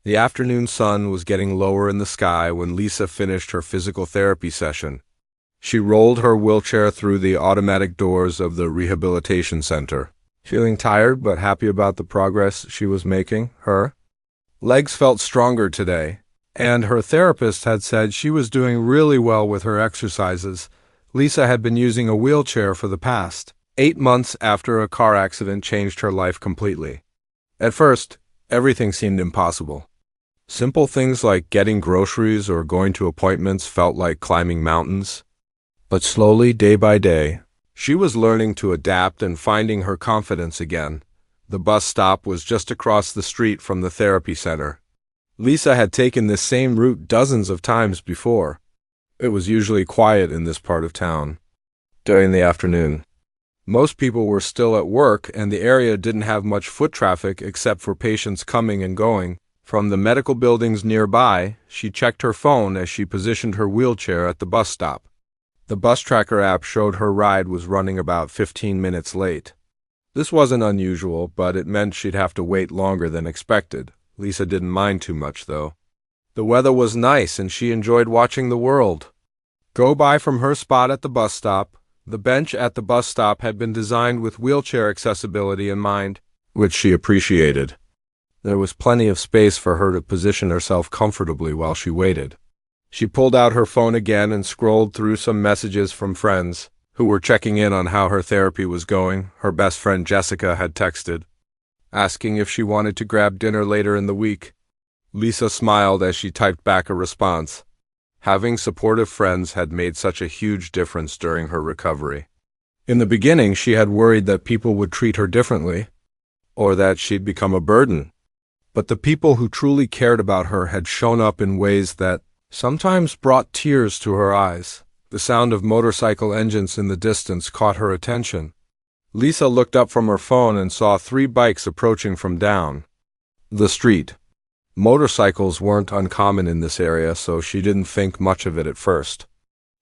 The afternoon sun was getting lower in the sky when Lisa finished her physical therapy session. She rolled her wheelchair through the automatic doors of the rehabilitation center. Feeling tired but happy about the progress she was making, her legs felt stronger today, and her therapist had said she was doing really well with her exercises. Lisa had been using a wheelchair for the past 8 months after a car accident changed her life completely. At first, everything seemed impossible. Simple things like getting groceries or going to appointments felt like climbing mountains. But slowly, day by day, she was learning to adapt and finding her confidence again. The bus stop was just across the street from the therapy center. Lisa had taken this same route dozens of times before. It was usually quiet in this part of town during the afternoon. Most people were still at work, and the area didn't have much foot traffic except for patients coming and going. From the medical buildings nearby, she checked her phone as she positioned her wheelchair at the bus stop. The bus tracker app showed her ride was running about 15 minutes late. This wasn't unusual, but it meant she'd have to wait longer than expected. Lisa didn't mind too much, though. The weather was nice, and she enjoyed watching the world go by from her spot at the bus stop. The bench at the bus stop had been designed with wheelchair accessibility in mind, which she appreciated. There was plenty of space for her to position herself comfortably while she waited. She pulled out her phone again and scrolled through some messages from friends who were checking in on how her therapy was going. Her best friend Jessica had texted, asking if she wanted to grab dinner later in the week. Lisa smiled as she typed back a response. Having supportive friends had made such a huge difference during her recovery. In the beginning, she had worried that people would treat her differently, or that she'd become a burden. But the people who truly cared about her had shown up in ways that sometimes brought tears to her eyes. The sound of motorcycle engines in the distance caught her attention. Lisa looked up from her phone and saw 3 bikes approaching from down the street. Motorcycles weren't uncommon in this area, so she didn't think much of it at first.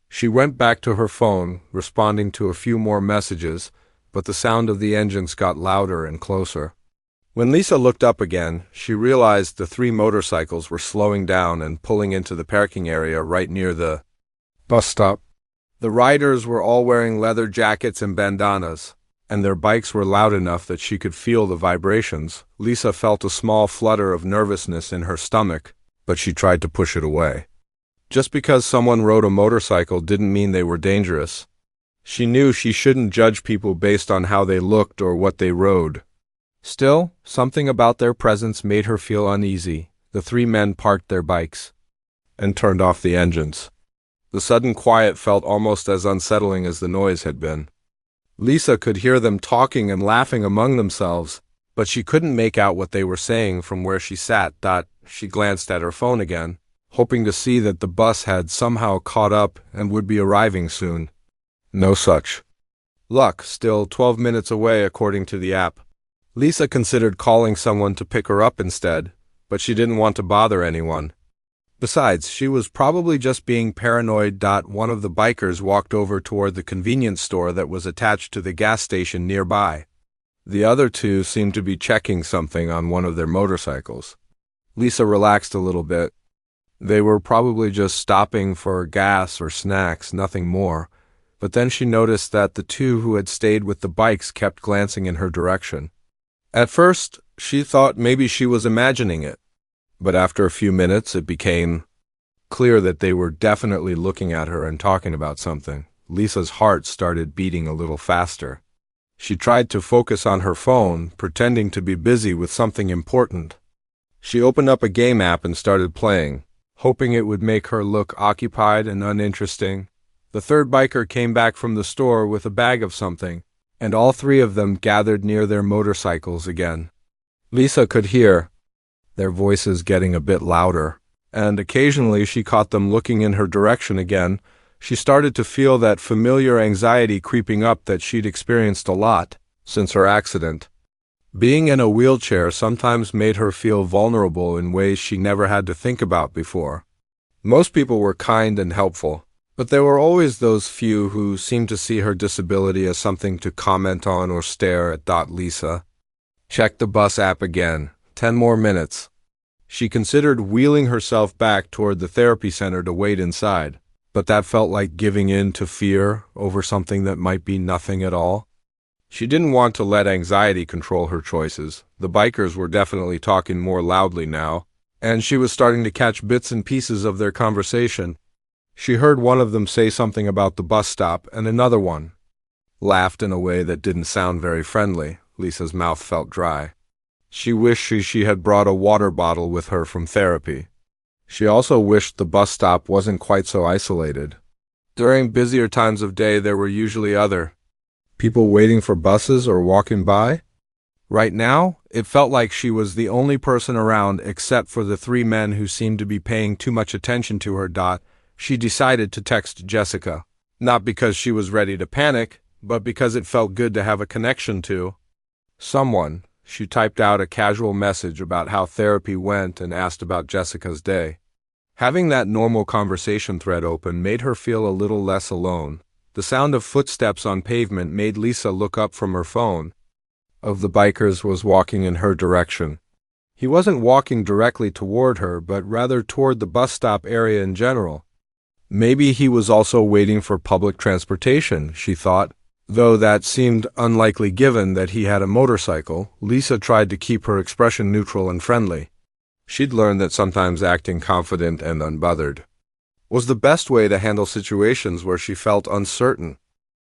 She went back to her phone, responding to a few more messages, but the sound of the engines got louder and closer. When Lisa looked up again, she realized the 3 motorcycles were slowing down and pulling into the parking area right near the bus stop. The riders were all wearing leather jackets and bandanas, and their bikes were loud enough that she could feel the vibrations. Lisa felt a small flutter of nervousness in her stomach, but she tried to push it away. Just because someone rode a motorcycle didn't mean they were dangerous. She knew she shouldn't judge people based on how they looked or what they rode. Still, something about their presence made her feel uneasy. The 3 men parked their bikes and turned off the engines. The sudden quiet felt almost as unsettling as the noise had been. Lisa could hear them talking and laughing among themselves, but she couldn't make out what they were saying from where she sat. She glanced at her phone again, hoping to see that the bus had somehow caught up and would be arriving soon. No such luck. Still 12 minutes away according to the app. Lisa considered calling someone to pick her up instead, but she didn't want to bother anyone. Besides, she was probably just being paranoid. One of the bikers walked over toward the convenience store that was attached to the gas station nearby. The other 2 seemed to be checking something on one of their motorcycles. Lisa relaxed a little bit. They were probably just stopping for gas or snacks, nothing more. But then she noticed that the 2 who had stayed with the bikes kept glancing in her direction. At first, she thought maybe she was imagining it, but after a few minutes it became clear that they were definitely looking at her and talking about something. Lisa's heart started beating a little faster. She tried to focus on her phone, pretending to be busy with something important. She opened up a game app and started playing, hoping it would make her look occupied and uninteresting. The 3rd biker came back from the store with a bag of something, and all 3 of them gathered near their motorcycles again. Lisa could hear their voices getting a bit louder, and occasionally she caught them looking in her direction again. She started to feel that familiar anxiety creeping up that she'd experienced a lot since her accident. Being in a wheelchair sometimes made her feel vulnerable in ways she never had to think about before. Most people were kind and helpful, but there were always those few who seemed to see her disability as something to comment on or stare at. Lisa checked the bus app again. 10 more minutes. She considered wheeling herself back toward the therapy center to wait inside, but that felt like giving in to fear over something that might be nothing at all. She didn't want to let anxiety control her choices. The bikers were definitely talking more loudly now, and she was starting to catch bits and pieces of their conversation. She heard one of them say something about the bus stop, and another one laughed in a way that didn't sound very friendly. Lisa's mouth felt dry. She wished she had brought a water bottle with her from therapy. She also wished the bus stop wasn't quite so isolated. During busier times of day, there were usually other people waiting for buses or walking by. Right now, it felt like she was the only person around except for the three men who seemed to be paying too much attention to her. She decided to text Jessica, not because she was ready to panic, but because it felt good to have a connection to someone. She typed out a casual message about how therapy went and asked about Jessica's day. Having that normal conversation thread open made her feel a little less alone. The sound of footsteps on pavement made Lisa look up from her phone. Of the bikers was walking in her direction. He wasn't walking directly toward her, but rather toward the bus stop area in general. Maybe he was also waiting for public transportation, she thought. Though that seemed unlikely given that he had a motorcycle, Lisa tried to keep her expression neutral and friendly. She'd learned that sometimes acting confident and unbothered was the best way to handle situations where she felt uncertain.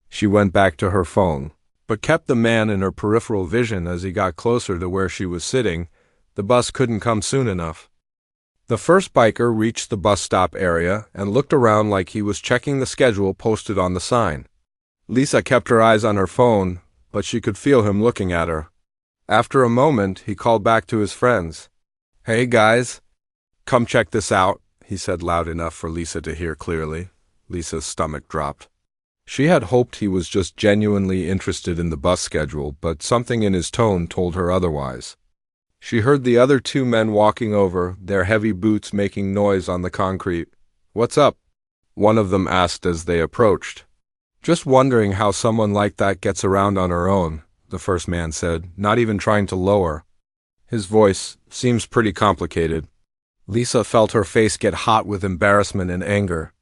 She went back to her phone, but kept the man in her peripheral vision as he got closer to where she was sitting. The bus couldn't come soon enough. The first biker reached the bus stop area and looked around like he was checking the schedule posted on the sign. Lisa kept her eyes on her phone, but she could feel him looking at her. After a moment, he called back to his friends. "Hey guys, come check this out," he said loud enough for Lisa to hear clearly. Lisa's stomach dropped. She had hoped he was just genuinely interested in the bus schedule, but something in his tone told her otherwise. She heard the other two men walking over, their heavy boots making noise on the concrete. "What's up?" one of them asked as they approached. "Just wondering how someone like that gets around on her own," the first man said, not even trying to lower. His voice seems pretty complicated. Lisa felt her face get hot with embarrassment and anger.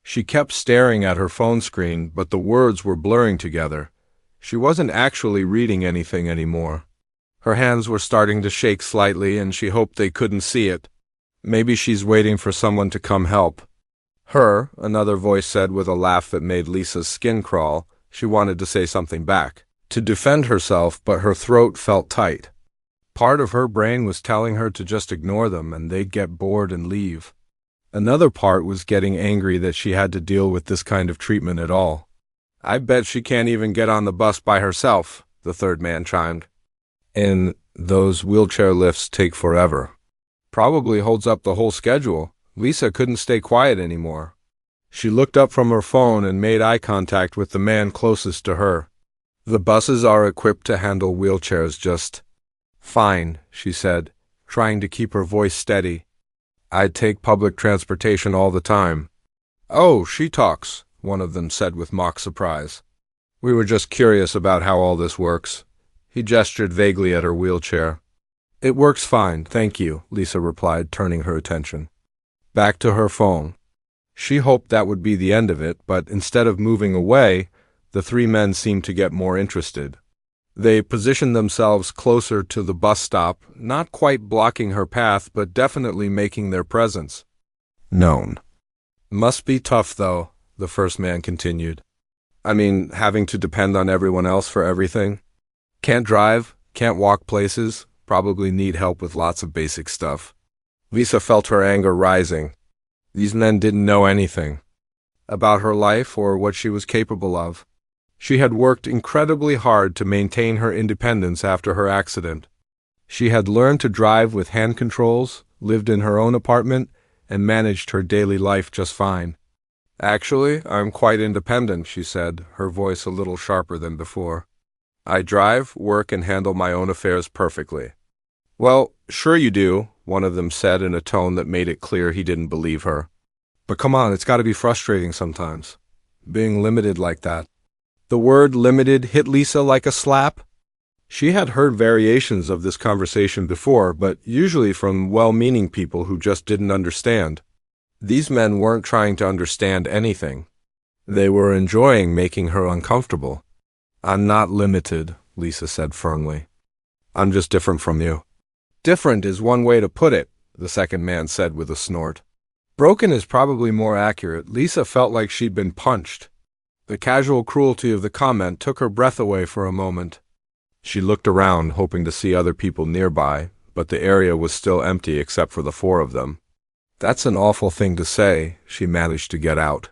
She kept staring at her phone screen, but the words were blurring together. She wasn't actually reading anything anymore. Her hands were starting to shake slightly, and she hoped they couldn't see it. Maybe she's waiting for someone to come help her, another voice said with a laugh that made Lisa's skin crawl. She wanted to say something back, to defend herself, but her throat felt tight. Part of her brain was telling her to just ignore them and they'd get bored and leave. Another part was getting angry that she had to deal with this kind of treatment at all. "I bet she can't even get on the bus by herself," the third man chimed. "And those wheelchair lifts take forever. Probably holds up the whole schedule." Lisa couldn't stay quiet anymore. She looked up from her phone and made eye contact with the man closest to her. "The buses are equipped to handle wheelchairs just fine," she said, trying to keep her voice steady. "I take public transportation all the time." "Oh, she talks," one of them said with mock surprise. "We were just curious about how all this works." He gestured vaguely at her wheelchair. "It works fine, thank you," Lisa replied, turning her attention back to her phone. She hoped that would be the end of it, but instead of moving away, the three men seemed to get more interested. They positioned themselves closer to the bus stop, not quite blocking her path, but definitely making their presence known. "Must be tough, though," the first man continued. "I mean, having to depend on everyone else for everything. Can't drive, can't walk places, probably need help with lots of basic stuff." Lisa felt her anger rising. These men didn't know anything about her life or what she was capable of. She had worked incredibly hard to maintain her independence after her accident. She had learned to drive with hand controls, lived in her own apartment, and managed her daily life just fine. "Actually, I'm quite independent," she said, her voice a little sharper than before. "I drive, work, and handle my own affairs perfectly." "Well, sure you do," one of them said in a tone that made it clear he didn't believe her. "But come on, it's got to be frustrating sometimes, being limited like that." The word limited hit Lisa like a slap. She had heard variations of this conversation before, but usually from well-meaning people who just didn't understand. These men weren't trying to understand anything. They were enjoying making her uncomfortable. "I'm not limited," Lisa said firmly. "I'm just different from you." "Different is one way to put it," the second man said with a snort. "Broken is probably more accurate." Lisa felt like she'd been punched. The casual cruelty of the comment took her breath away for a moment. She looked around, hoping to see other people nearby, but the area was still empty except for the four of them. "That's an awful thing to say," she managed to get out.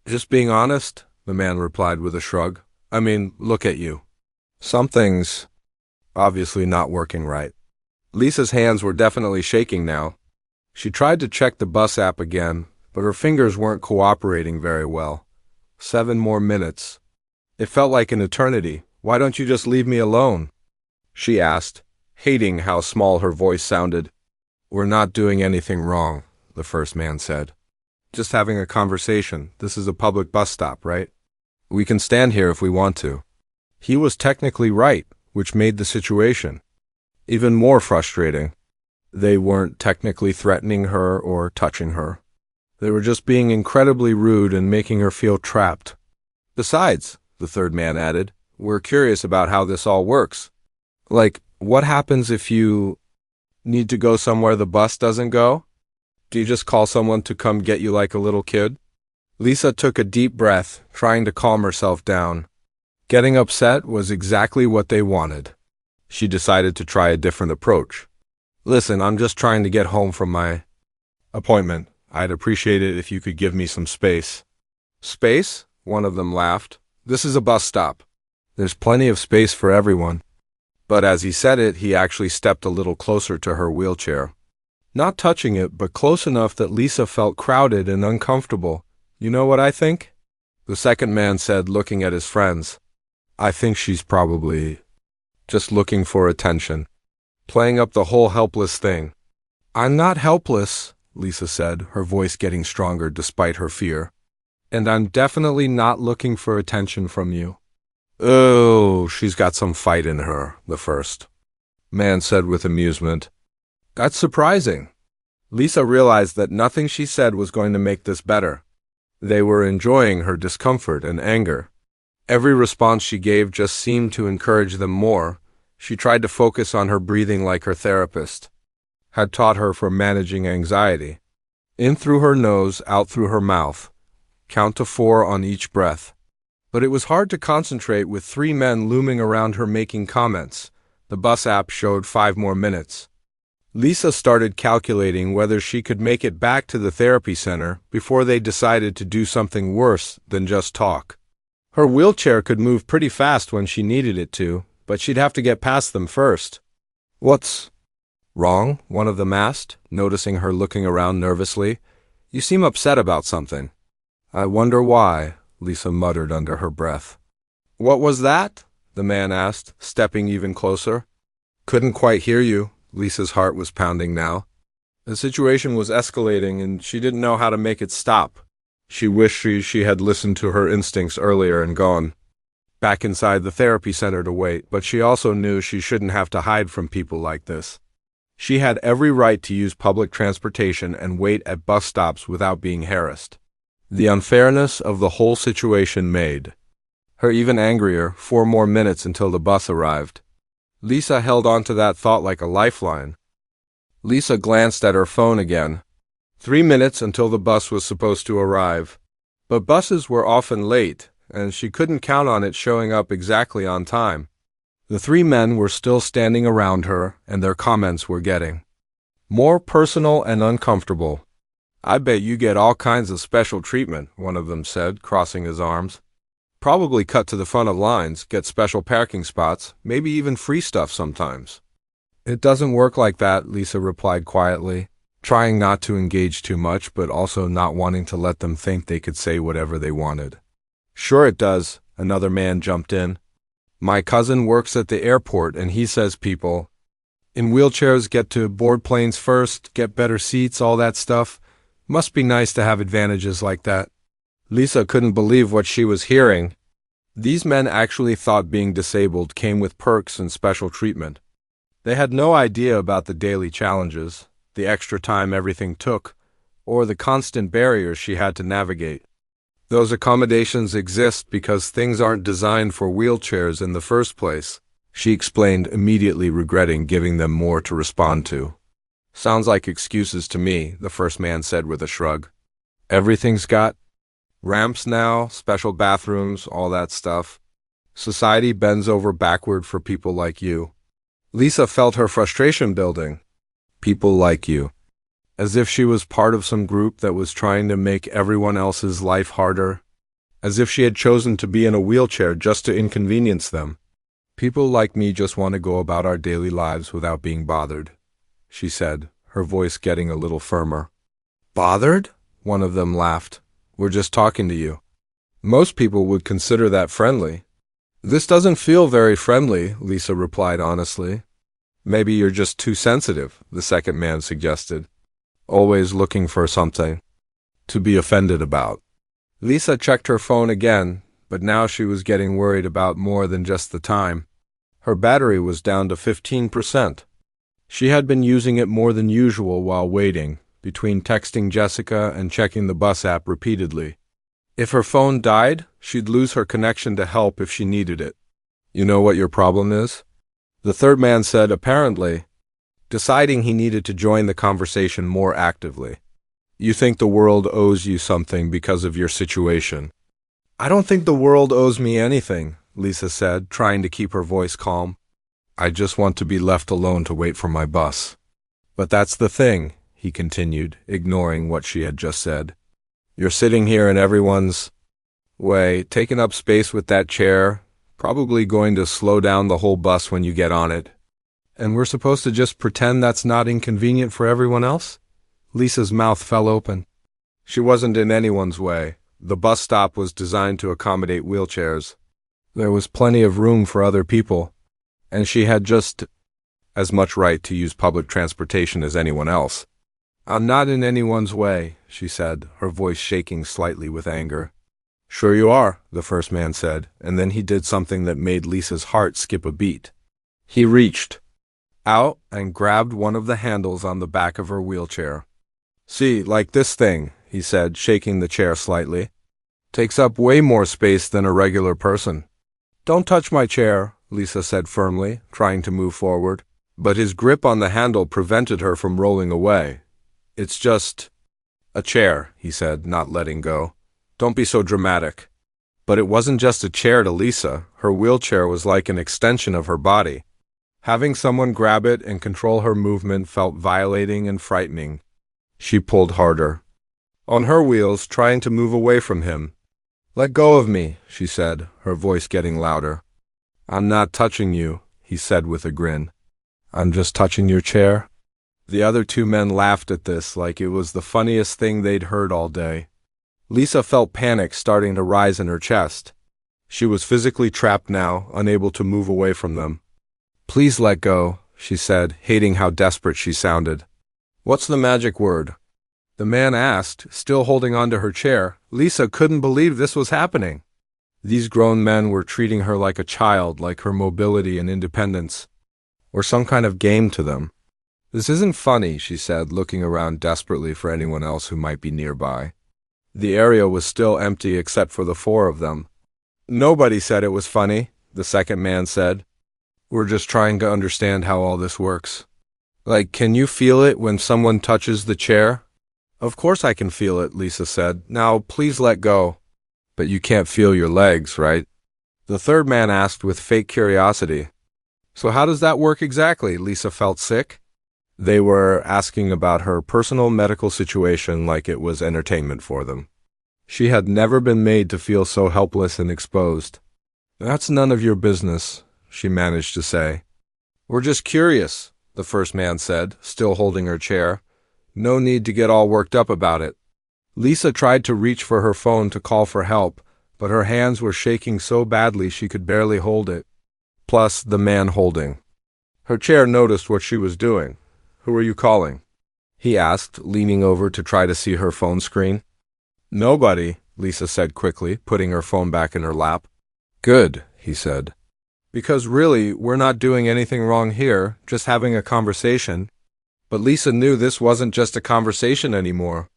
"Just being honest," the man replied with a shrug. "I mean, look at you. Something's obviously not working right." Lisa's hands were definitely shaking now. She tried to check the bus app again, but her fingers weren't cooperating very well. 7 more minutes. It felt like an eternity. "Why don't you just leave me alone?" she asked, hating how small her voice sounded. "We're not doing anything wrong," the first man said. "Just having a conversation. This is a public bus stop, right? We can stand here if we want to." He was technically right, which made the situation even more frustrating. They weren't technically threatening her or touching her. They were just being incredibly rude and making her feel trapped. "Besides," the third man added, "we're curious about how this all works. Like, what happens if you need to go somewhere the bus doesn't go? Do you just call someone to come get you like a little kid?" Lisa took a deep breath, trying to calm herself down. Getting upset was exactly what they wanted. She decided to try a different approach. "Listen, I'm just trying to get home from my appointment. I'd appreciate it if you could give me some space." "Space?" one of them laughed. "This is a bus stop. There's plenty of space for everyone." But as he said it, he actually stepped a little closer to her wheelchair. Not touching it, but close enough that Lisa felt crowded and uncomfortable. "You know what I think?" the second man said, looking at his friends. "I think she's probably just looking for attention, playing up the whole helpless thing." "I'm not helpless," Lisa said, her voice getting stronger despite her fear. "And I'm definitely not looking for attention from you." "Oh, she's got some fight in her," the first man said with amusement. "That's surprising." Lisa realized that nothing she said was going to make this better. They were enjoying her discomfort and anger. Every response she gave just seemed to encourage them more. She tried to focus on her breathing like her therapist had taught her for managing anxiety. In through her nose, out through her mouth. Count to 4 on each breath. But it was hard to concentrate with 3 men looming around her making comments. The bus app showed 5 more minutes. Lisa started calculating whether she could make it back to the therapy center before they decided to do something worse than just talk. Her wheelchair could move pretty fast when she needed it to, but she'd have to get past them first. "What's wrong?" one of them asked, noticing her looking around nervously. "You seem upset about something." "I wonder why," Lisa muttered under her breath. "What was that?" the man asked, stepping even closer. "Couldn't quite hear you." Lisa's heart was pounding now. The situation was escalating, and she didn't know how to make it stop. She wished she had listened to her instincts earlier and gone back inside the therapy center to wait, but she also knew she shouldn't have to hide from people like this. She had every right to use public transportation and wait at bus stops without being harassed. The unfairness of the whole situation made her even angrier. 4 more minutes until the bus arrived. Lisa held on to that thought like a lifeline. Lisa glanced at her phone again. 3 minutes until the bus was supposed to arrive. But buses were often late, and she couldn't count on it showing up exactly on time. The 3 men were still standing around her, and their comments were getting more personal and uncomfortable. "I bet you get all kinds of special treatment," one of them said, crossing his arms. "Probably cut to the front of lines, get special parking spots, maybe even free stuff sometimes." "It doesn't work like that," Lisa replied quietly, trying not to engage too much, but also not wanting to let them think they could say whatever they wanted. "Sure it does," another man jumped in. "My cousin works at the airport, and he says people in wheelchairs get to board planes first, get better seats, all that stuff. Must be nice to have advantages like that." Lisa couldn't believe what she was hearing. These men actually thought being disabled came with perks and special treatment. They had no idea about the daily challenges, the extra time everything took, or the constant barriers she had to navigate. Those accommodations exist because things aren't designed for wheelchairs in the first place, she explained, immediately regretting giving them more to respond to. Sounds like excuses to me, the first man said with a shrug. Everything's got ramps now, special bathrooms, all that stuff. Society bends over backward for people like you. Lisa felt her frustration building. People like you. As if she was part of some group that was trying to make everyone else's life harder. As if she had chosen to be in a wheelchair just to inconvenience them. People like me just want to go about our daily lives without being bothered, she said, her voice getting a little firmer. Bothered? One of them laughed. We're just talking to you. Most people would consider that friendly. This doesn't feel very friendly, Lisa replied honestly. Maybe you're just too sensitive, the second man suggested. Always looking for something to be offended about. Lisa checked her phone again, but now she was getting worried about more than just the time. Her battery was down to 15%. She had been using it more than usual while waiting, between texting Jessica and checking the bus app repeatedly. If her phone died, she'd lose her connection to help if she needed it. You know what your problem is? The third man said, apparently, deciding he needed to join the conversation more actively. You think the world owes you something because of your situation. I don't think the world owes me anything, Lisa said, trying to keep her voice calm. I just want to be left alone to wait for my bus. But that's the thing, he continued, ignoring what she had just said. You're sitting here in everyone's way, taking up space with that chair, probably going to slow down the whole bus when you get on it. And we're supposed to just pretend that's not inconvenient for everyone else? Lisa's mouth fell open. She wasn't in anyone's way. The bus stop was designed to accommodate wheelchairs. There was plenty of room for other people, and she had just as much right to use public transportation as anyone else. I'm not in anyone's way, she said, her voice shaking slightly with anger. Sure you are, the first man said, and then he did something that made Lisa's heart skip a beat. He reached out and grabbed one of the handles on the back of her wheelchair. See, like this thing, he said, shaking the chair slightly. Takes up way more space than a regular person. Don't touch my chair, Lisa said firmly, trying to move forward. But his grip on the handle prevented her from rolling away. It's just a chair, he said, not letting go. Don't be so dramatic. But it wasn't just a chair to Lisa. Her wheelchair was like an extension of her body. Having someone grab it and control her movement felt violating and frightening. She pulled harder. On her wheels, trying to move away from him. Let go of me, she said, her voice getting louder. I'm not touching you, he said with a grin. I'm just touching your chair. The other two men laughed at this like it was the funniest thing they'd heard all day. Lisa felt panic starting to rise in her chest. She was physically trapped now, unable to move away from them. Please let go, she said, hating how desperate she sounded. What's the magic word? The man asked, still holding onto her chair. Lisa couldn't believe this was happening. These grown men were treating her like a child, like her mobility and independence or some kind of game to them. This isn't funny, she said, looking around desperately for anyone else who might be nearby. The area was still empty except for the four of them. Nobody said it was funny, the second man said. We're just trying to understand how all this works. Like, can you feel it when someone touches the chair? Of course I can feel it, Lisa said. Now, please let go. But you can't feel your legs, right? The third man asked with fake curiosity. So how does that work exactly? Lisa felt sick. They were asking about her personal medical situation like it was entertainment for them. She had never been made to feel so helpless and exposed. That's none of your business, she managed to say. We're just curious, the first man said, still holding her chair. No need to get all worked up about it. Lisa tried to reach for her phone to call for help, but her hands were shaking so badly she could barely hold it. Plus the man holding. Her chair noticed what she was doing. Who are you calling? He asked, leaning over to try to see her phone screen. Nobody, Lisa said quickly, putting her phone back in her lap. Good, he said. Because really, we're not doing anything wrong here, just having a conversation. But Lisa knew this wasn't just a conversation anymore.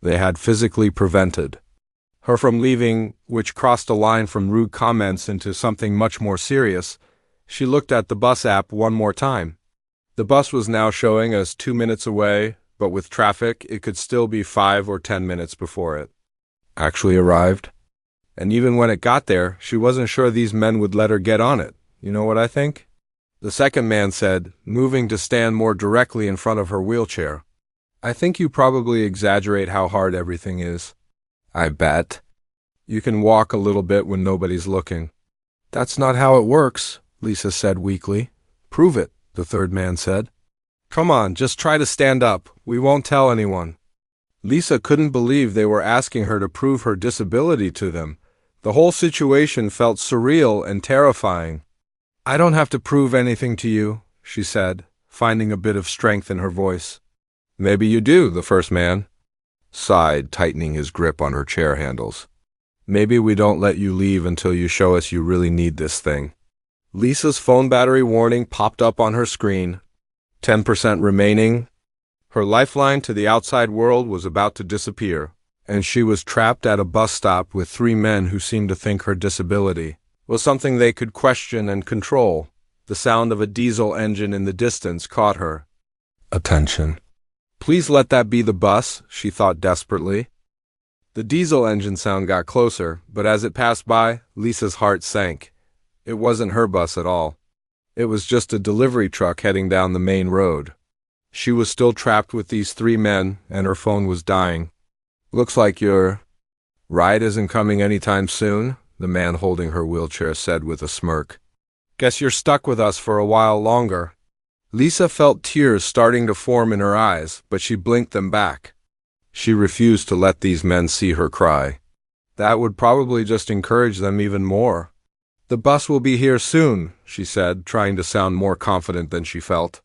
They had physically prevented her from leaving, which crossed a line from rude comments into something much more serious. She looked at the bus app one more time. The bus was now showing us 2 minutes away, but with traffic, it could still be 5 or 10 minutes before it actually arrived. And even when it got there, she wasn't sure these men would let her get on it. You know what I think? The second man said, moving to stand more directly in front of her wheelchair. I think you probably exaggerate how hard everything is. I bet. You can walk a little bit when nobody's looking. That's not how it works, Lisa said weakly. Prove it, the third man said. Come on, just try to stand up. We won't tell anyone. Lisa couldn't believe they were asking her to prove her disability to them. The whole situation felt surreal and terrifying. I don't have to prove anything to you, she said, finding a bit of strength in her voice. Maybe you do, the first man sighed, tightening his grip on her chair handles. Maybe we don't let you leave until you show us you really need this thing. Lisa's phone battery warning popped up on her screen. 10% remaining. Her lifeline to the outside world was about to disappear, and she was trapped at a bus stop with 3 men who seemed to think her disability was something they could question and control. The sound of a diesel engine in the distance caught her attention. Please let that be the bus, she thought desperately. The diesel engine sound got closer, but as it passed by, Lisa's heart sank. It wasn't her bus at all. It was just a delivery truck heading down the main road. She was still trapped with these 3 men, and her phone was dying. Looks like your ride isn't coming anytime soon, the man holding her wheelchair said with a smirk. Guess you're stuck with us for a while longer. Lisa felt tears starting to form in her eyes, but she blinked them back. She refused to let these men see her cry. That would probably just encourage them even more. The bus will be here soon, she said, trying to sound more confident than she felt.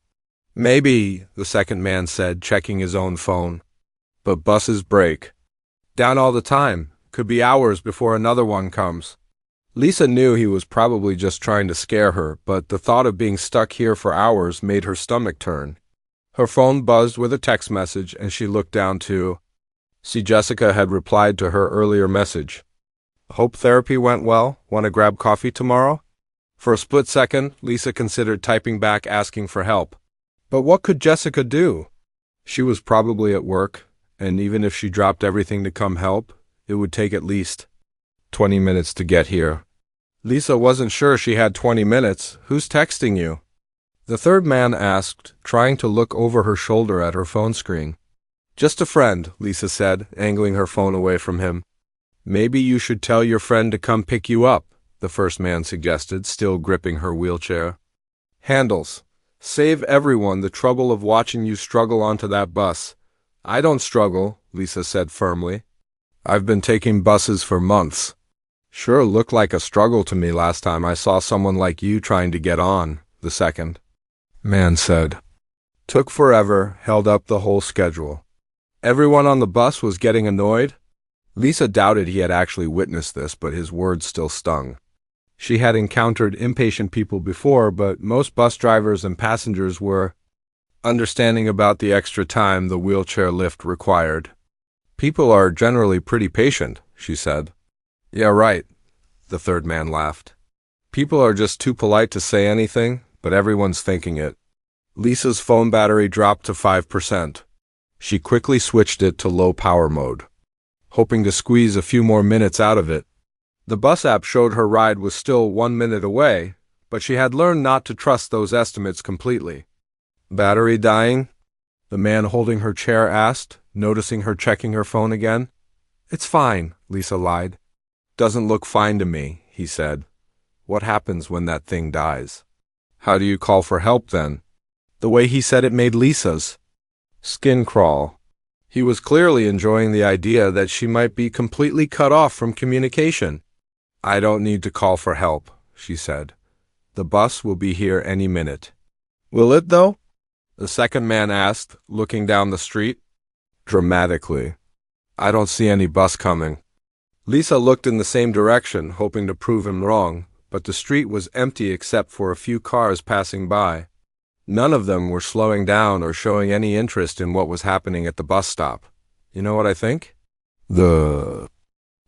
Maybe, the second man said, checking his own phone. But buses break. Down all the time. Could be hours before another one comes. Lisa knew he was probably just trying to scare her, but the thought of being stuck here for hours made her stomach turn. Her phone buzzed with a text message, and she looked down to see Jessica had replied to her earlier message. Hope therapy went well. Want to grab coffee tomorrow? For a split second, Lisa considered typing back asking for help. But what could Jessica do? She was probably at work, and even if she dropped everything to come help, it would take at least 20 minutes to get here. Lisa wasn't sure she had 20 minutes. Who's texting you? The third man asked, trying to look over her shoulder at her phone screen. Just a friend, Lisa said, angling her phone away from him. Maybe you should tell your friend to come pick you up, the first man suggested, still gripping her wheelchair. Handles. Save everyone the trouble of watching you struggle onto that bus. I don't struggle, Lisa said firmly. I've been taking buses for months. Sure looked like a struggle to me last time I saw someone like you trying to get on, the second man said. Took forever, held up the whole schedule. Everyone on the bus was getting annoyed. Lisa doubted he had actually witnessed this, but his words still stung. She had encountered impatient people before, but most bus drivers and passengers were understanding about the extra time the wheelchair lift required. People are generally pretty patient, she said. Yeah, right, the third man laughed. People are just too polite to say anything, but everyone's thinking it. Lisa's phone battery dropped to 5%. She quickly switched it to low power mode, hoping to squeeze a few more minutes out of it. The bus app showed her ride was still 1 minute away, but she had learned not to trust those estimates completely. Battery dying? The man holding her chair asked, noticing her checking her phone again. It's fine, Lisa lied. Doesn't look fine to me, he said. What happens when that thing dies? How do you call for help then? The way he said it made Lisa's skin crawl. He was clearly enjoying the idea that she might be completely cut off from communication. I don't need to call for help, she said. The bus will be here any minute. Will it, though? The second man asked, looking down the street. Dramatically. I don't see any bus coming. Lisa looked in the same direction, hoping to prove him wrong, but the street was empty except for a few cars passing by. None of them were slowing down or showing any interest in what was happening at the bus stop. You know what I think? The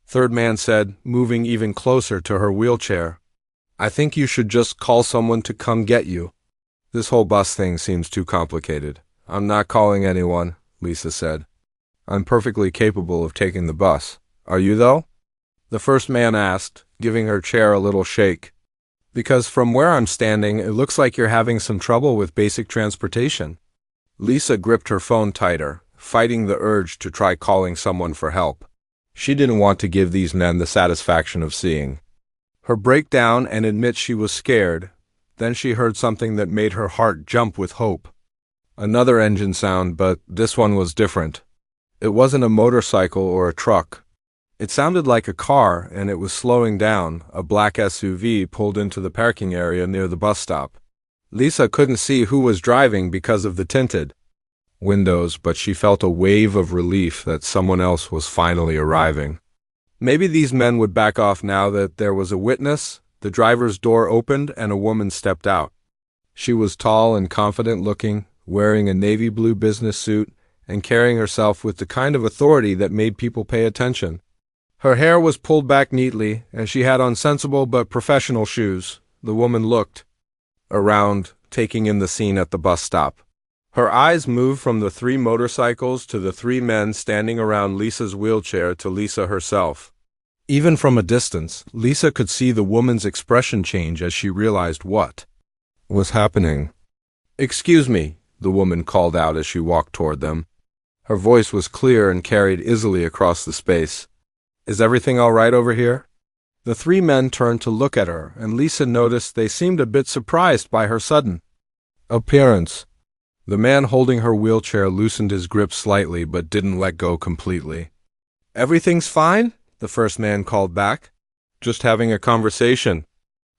third man said, moving even closer to her wheelchair. I think you should just call someone to come get you. This whole bus thing seems too complicated. I'm not calling anyone, Lisa said. I'm perfectly capable of taking the bus. Are you, though? The first man asked, giving her chair a little shake. Because from where I'm standing, it looks like you're having some trouble with basic transportation. Lisa gripped her phone tighter, fighting the urge to try calling someone for help. She didn't want to give these men the satisfaction of seeing her break down and admit she was scared. Then she heard something that made her heart jump with hope. Another engine sound, but this one was different. It wasn't a motorcycle or a truck. It sounded like a car, and it was slowing down. A black SUV pulled into the parking area near the bus stop. Lisa couldn't see who was driving because of the tinted windows, but she felt a wave of relief that someone else was finally arriving. Maybe these men would back off now that there was a witness. The driver's door opened and a woman stepped out. She was tall and confident looking, wearing a navy blue business suit and carrying herself with the kind of authority that made people pay attention. Her hair was pulled back neatly, and she had on sensible but professional shoes. The woman looked around, taking in the scene at the bus stop. Her eyes moved from the 3 motorcycles to the 3 men standing around Lisa's wheelchair to Lisa herself. Even from a distance, Lisa could see the woman's expression change as she realized what was happening. "Excuse me," the woman called out as she walked toward them. Her voice was clear and carried easily across the space. "Is everything all right over here?" The 3 men turned to look at her, and Lisa noticed they seemed a bit surprised by her sudden appearance. The man holding her wheelchair loosened his grip slightly but didn't let go completely. "Everything's fine?" the first man called back. "Just having a conversation."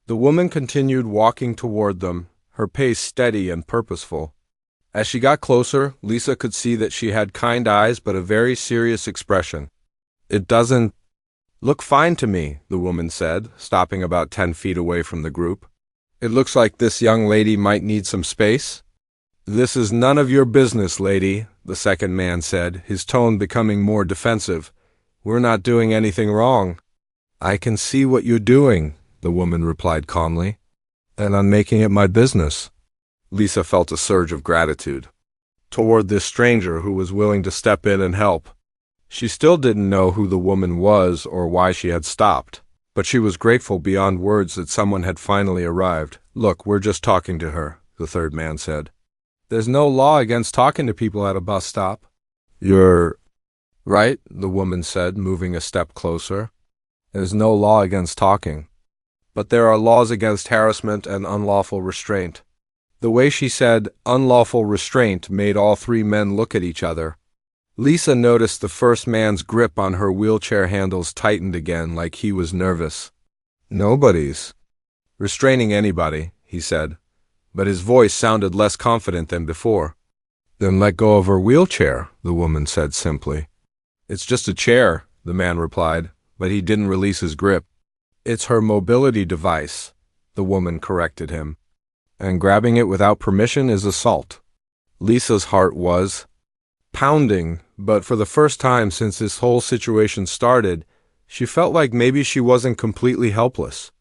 The woman continued walking toward them, her pace steady and purposeful. As she got closer, Lisa could see that she had kind eyes but a very serious expression. "It doesn't look fine to me," the woman said, stopping about 10 feet away from the group. "It looks like this young lady might need some space." "This is none of your business, lady," the second man said, his tone becoming more defensive. "We're not doing anything wrong." "I can see what you're doing," the woman replied calmly, "and I'm making it my business." Lisa felt a surge of gratitude toward this stranger who was willing to step in and help. She still didn't know who the woman was or why she had stopped, but she was grateful beyond words that someone had finally arrived. "Look, we're just talking to her," the third man said. "There's no law against talking to people at a bus stop." "You're right," the woman said, moving a step closer. "There's no law against talking. But there are laws against harassment and unlawful restraint." The way she said unlawful restraint made all 3 men look at each other. Lisa noticed the first man's grip on her wheelchair handles tightened again, like he was nervous. "Nobody's restraining anybody," he said, but his voice sounded less confident than before. "Then let go of her wheelchair," the woman said simply. "It's just a chair," the man replied, but he didn't release his grip. "It's her mobility device," the woman corrected him. "And grabbing it without permission is assault." Lisa's heart was pounding, but for the first time since this whole situation started, she felt like maybe she wasn't completely helpless.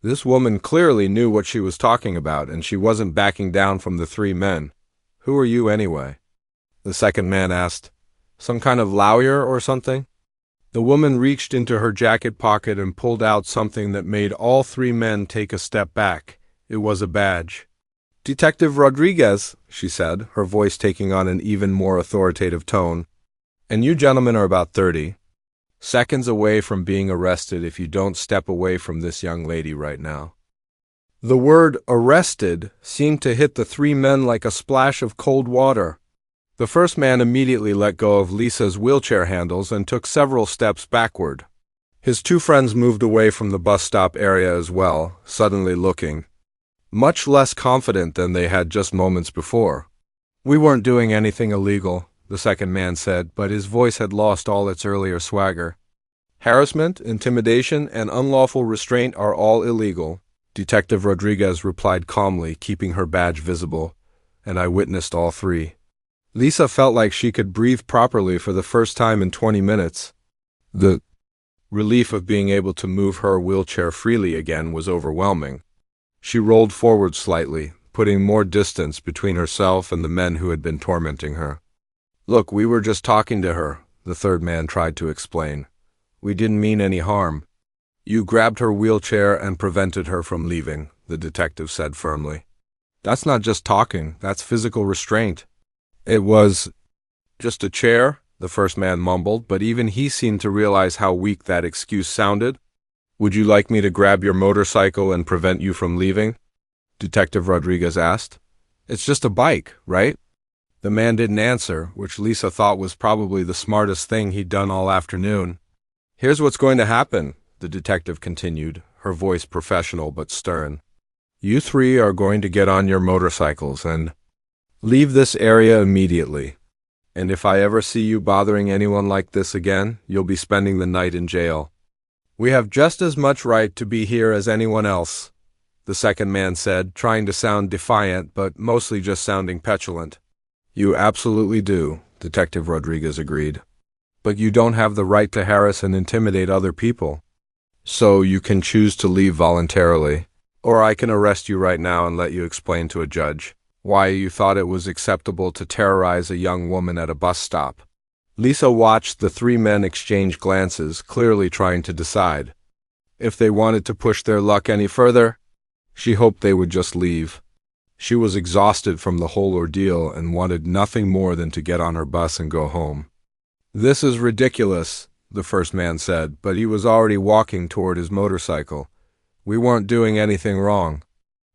This woman clearly knew what she was talking about, and she wasn't backing down from the 3 men. "Who are you anyway?" the second man asked. "Some kind of lawyer or something?" The woman reached into her jacket pocket and pulled out something that made all 3 men take a step back. It was a badge. "Detective Rodriguez," she said, her voice taking on an even more authoritative tone. "And you gentlemen are about 30 seconds away from being arrested if you don't step away from this young lady right now." The word arrested seemed to hit the 3 men like a splash of cold water. The first man immediately let go of Lisa's wheelchair handles and took several steps backward. His 2 friends moved away from the bus stop area as well, suddenly looking much less confident than they had just moments before. "We weren't doing anything illegal," the second man said, but his voice had lost all its earlier swagger. Harassment, intimidation, and unlawful restraint are all illegal, Detective Rodriguez replied calmly, keeping her badge visible, and I witnessed all three. Lisa felt like she could breathe properly for the first time in 20 minutes. The relief of being able to move her wheelchair freely again was overwhelming. She rolled forward slightly, putting more distance between herself and the men who had been tormenting her. Look, we were just talking to her, the third man tried to explain. We didn't mean any harm. You grabbed her wheelchair and prevented her from leaving, the detective said firmly. That's not just talking, that's physical restraint. It was just a chair, the first man mumbled, but even he seemed to realize how weak that excuse sounded. Would you like me to grab your motorcycle and prevent you from leaving? Detective Rodriguez asked. It's just a bike, right? The man didn't answer, which Lisa thought was probably the smartest thing he'd done all afternoon. Here's what's going to happen, the detective continued, her voice professional but stern. You three are going to get on your motorcycles and leave this area immediately. And if I ever see you bothering anyone like this again, you'll be spending the night in jail. We have just as much right to be here as anyone else, the second man said, trying to sound defiant but mostly just sounding petulant. You absolutely do, Detective Rodriguez agreed. But you don't have the right to harass and intimidate other people. So you can choose to leave voluntarily, or I can arrest you right now and let you explain to a judge why you thought it was acceptable to terrorize a young woman at a bus stop. Lisa watched the three men exchange glances, clearly trying to decide. If they wanted to push their luck any further, she hoped they would just leave. She was exhausted from the whole ordeal and wanted nothing more than to get on her bus and go home. This is ridiculous, the first man said, but he was already walking toward his motorcycle. We weren't doing anything wrong.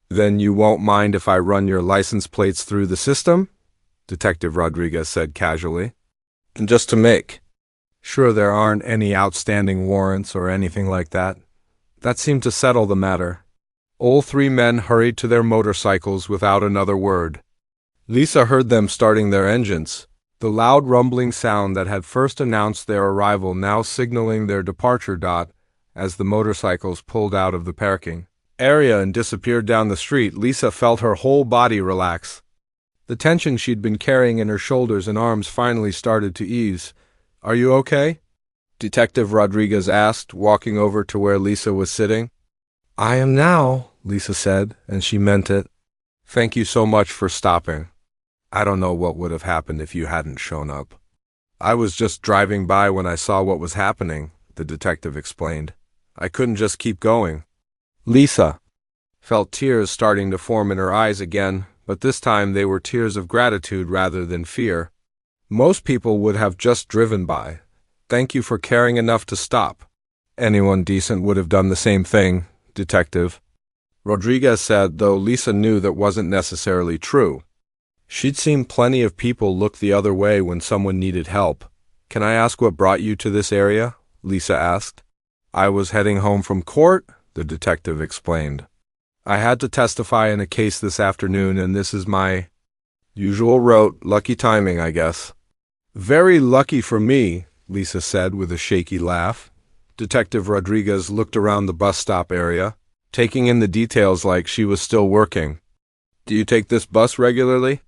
Then you won't mind if I run your license plates through the system? Detective Rodriguez said casually. And just to make sure there aren't any outstanding warrants or anything like that. That seemed to settle the matter. All three men hurried to their motorcycles without another word. Lisa heard them starting their engines, the loud rumbling sound that had first announced their arrival now signaling their departure. As the motorcycles pulled out of the parking area and disappeared down the street, Lisa felt her whole body relax. The tension she'd been carrying in her shoulders and arms finally started to ease. Are you okay? Detective Rodriguez asked, walking over to where Lisa was sitting. I am now, Lisa said, and she meant it. Thank you so much for stopping. I don't know what would have happened if you hadn't shown up. I was just driving by when I saw what was happening, the detective explained. I couldn't just keep going. Lisa felt tears starting to form in her eyes again, but this time they were tears of gratitude rather than fear. Most people would have just driven by. Thank you for caring enough to stop. Anyone decent would have done the same thing, Detective Rodriguez said, though Lisa knew that wasn't necessarily true. She'd seen plenty of people look the other way when someone needed help. Can I ask what brought you to this area? Lisa asked. I was heading home from court, the detective explained. I had to testify in a case this afternoon, and this is my usual route. Lucky timing, I guess. Very lucky for me, Lisa said with a shaky laugh. Detective Rodriguez looked around the bus stop area, taking in the details like she was still working. Do you take this bus regularly?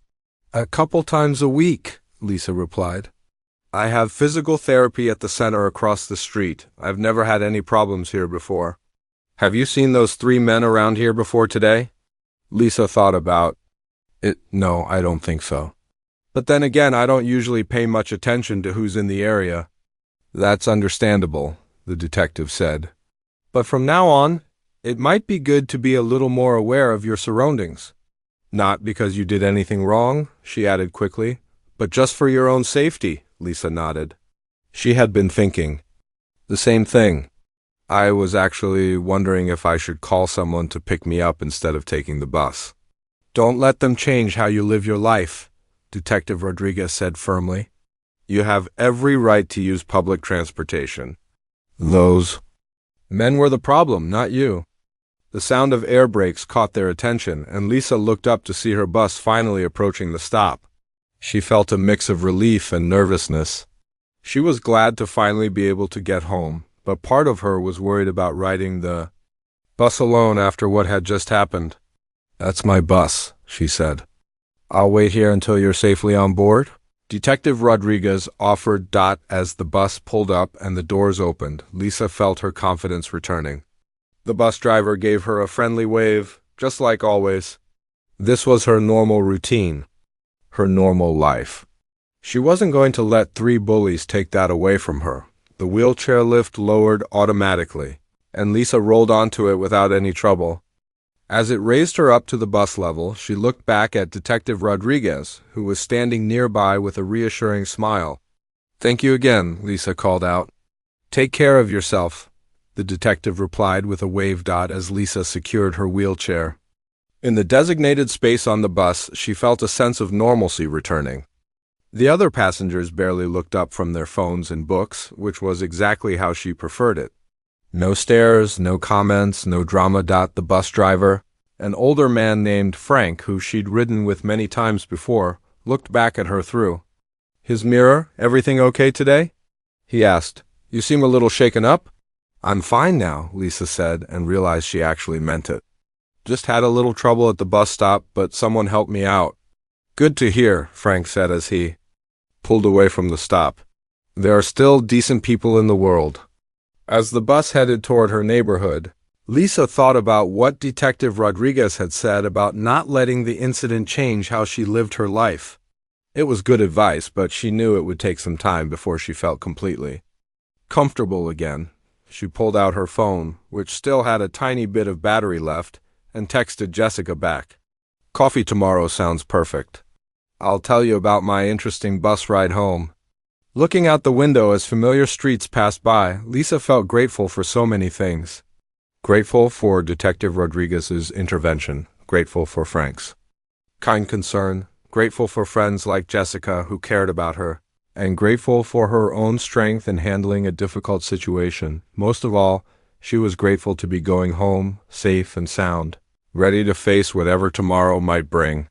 A couple times a week, Lisa replied. I have physical therapy at the center across the street. I've never had any problems here before. Have you seen those three men around here before today? Lisa thought about it. No, I don't think so. But then again, I don't usually pay much attention to who's in the area. That's understandable, the detective said. But from now on, it might be good to be a little more aware of your surroundings. Not because you did anything wrong, she added quickly, but just for your own safety, Lisa nodded. She had been thinking the same thing. I was actually wondering if I should call someone to pick me up instead of taking the bus. Don't let them change how you live your life, Detective Rodriguez said firmly. You have every right to use public transportation. Those men were the problem, not you. The sound of air brakes caught their attention, and Lisa looked up to see her bus finally approaching the stop. She felt a mix of relief and nervousness. She was glad to finally be able to get home, but part of her was worried about riding the bus alone after what had just happened. "That's my bus," she said. "I'll wait here until you're safely on board." Detective Rodriguez offered. As the bus pulled up and the doors opened, Lisa felt her confidence returning. The bus driver gave her a friendly wave, just like always. This was her normal routine, her normal life. She wasn't going to let three bullies take that away from her. The wheelchair lift lowered automatically, and Lisa rolled onto it without any trouble. As it raised her up to the bus level, she looked back at Detective Rodriguez, who was standing nearby with a reassuring smile. "Thank you again," Lisa called out. "Take care of yourself," the detective replied with a wave. As Lisa secured her wheelchair. In the designated space on the bus, she felt a sense of normalcy returning. The other passengers barely looked up from their phones and books, which was exactly how she preferred it. No stares, no comments, no drama. The bus driver, an older man named Frank, who she'd ridden with many times before, looked back at her through his mirror. "Everything okay today?" he asked. "You seem a little shaken up." "I'm fine now," Lisa said, and realized she actually meant it. "Just had a little trouble at the bus stop, but someone helped me out." "Good to hear," Frank said as he pulled away from the stop. "There are still decent people in the world." As the bus headed toward her neighborhood, Lisa thought about what Detective Rodriguez had said about not letting the incident change how she lived her life. It was good advice, but she knew it would take some time before she felt completely comfortable again. She pulled out her phone, which still had a tiny bit of battery left, and texted Jessica back. "Coffee tomorrow sounds perfect. I'll tell you about my interesting bus ride home." Looking out the window as familiar streets passed by, Lisa felt grateful for so many things. Grateful for Detective Rodriguez's intervention, grateful for Frank's kind concern, grateful for friends like Jessica who cared about her, and grateful for her own strength in handling a difficult situation. Most of all, she was grateful to be going home, safe and sound, ready to face whatever tomorrow might bring.